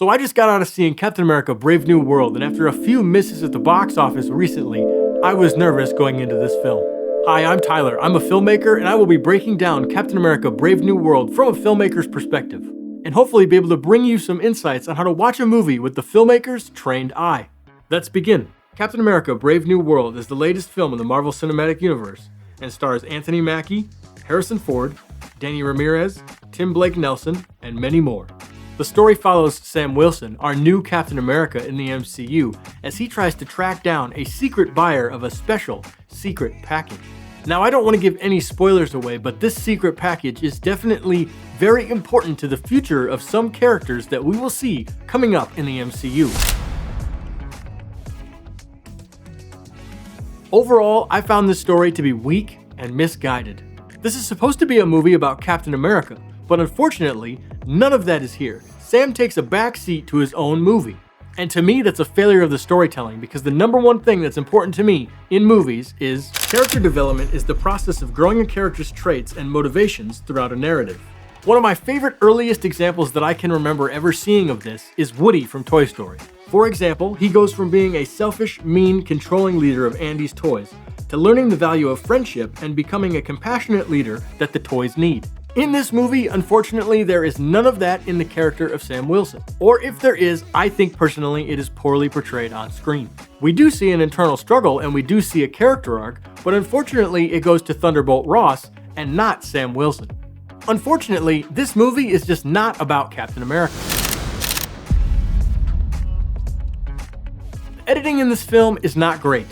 So I just got out of seeing Captain America Brave New World, and after a few misses at the box office recently, I was nervous going into this film. Hi, I'm Tyler. I'm a filmmaker, and I will be breaking down Captain America Brave New World from a filmmaker's perspective, and hopefully be able to bring you some insights on how to watch a movie with the filmmaker's trained eye. Let's begin. Captain America Brave New World is the latest film in the Marvel Cinematic Universe and stars Anthony Mackie, Harrison Ford, Danny Ramirez, Tim Blake Nelson, and many more. The story follows Sam Wilson, our new Captain America in the MCU, as he tries to track down a secret buyer of a special secret package. Now, I don't want to give any spoilers away, but this secret package is definitely very important to the future of some characters that we will see coming up in the MCU. Overall, I found this story to be weak and misguided. This is supposed to be a movie about Captain America, but unfortunately, none of that is here. Sam takes a backseat to his own movie. And to me, that's a failure of the storytelling, because the number one thing that's important to me in movies is character development is the process of growing a character's traits and motivations throughout a narrative. One of my favorite earliest examples that I can remember ever seeing of this is Woody from Toy Story. For example, he goes from being a selfish, mean, controlling leader of Andy's toys to learning the value of friendship and becoming a compassionate leader that the toys need. In this movie, unfortunately, there is none of that in the character of Sam Wilson. Or if there is, I think personally it is poorly portrayed on screen. We do see an internal struggle and we do see a character arc, but unfortunately it goes to Thunderbolt Ross and not Sam Wilson. Unfortunately, this movie is just not about Captain America. The editing in this film is not great.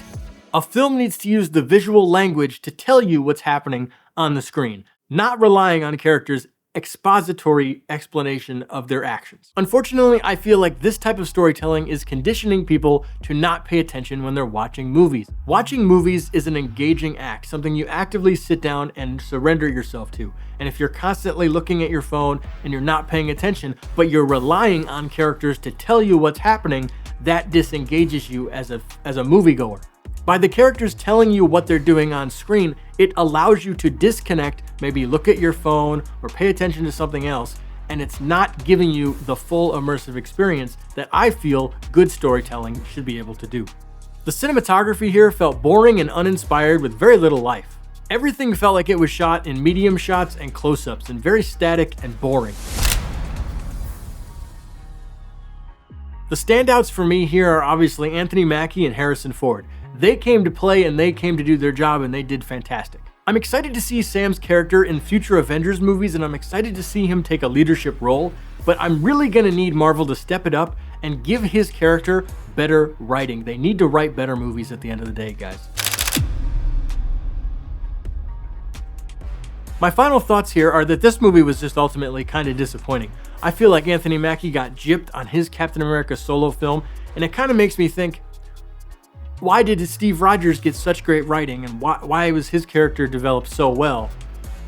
A film needs to use the visual language to tell you what's happening on the screen, not relying on characters' expository explanation of their actions. Unfortunately, I feel like this type of storytelling is conditioning people to not pay attention when they're watching movies. Watching movies is an engaging act, something you actively sit down and surrender yourself to. And if you're constantly looking at your phone and you're not paying attention, but you're relying on characters to tell you what's happening, that disengages you as a moviegoer. By the characters telling you what they're doing on screen, it allows you to disconnect, maybe look at your phone or pay attention to something else, and it's not giving you the full immersive experience that I feel good storytelling should be able to do. The cinematography here felt boring and uninspired with very little life. Everything felt like it was shot in medium shots and close-ups and very static and boring. The standouts for me here are obviously Anthony Mackie and Harrison Ford. They came to play and they came to do their job and they did fantastic. I'm excited to see Sam's character in future Avengers movies and I'm excited to see him take a leadership role, but I'm really gonna need Marvel to step it up and give his character better writing. They need to write better movies at the end of the day, guys. My final thoughts here are that this movie was just ultimately kind of disappointing. I feel like Anthony Mackie got gypped on his Captain America solo film, and it kind of makes me think, why did Steve Rogers get such great writing and why was his character developed so well,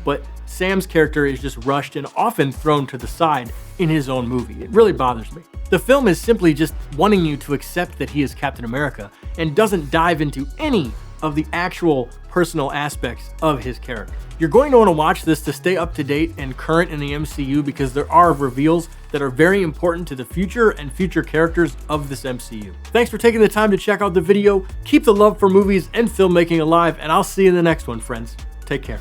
but Sam's character is just rushed and often thrown to the side in his own movie? It really bothers me. The film is simply just wanting you to accept that he is Captain America and doesn't dive into any of the actual personal aspects of his character. You're going to want to watch this to stay up to date and current in the MCU because there are reveals that are very important to the future and future characters of this MCU. Thanks for taking the time to check out the video. Keep the love for movies and filmmaking alive, and I'll see you in the next one, friends. Take care.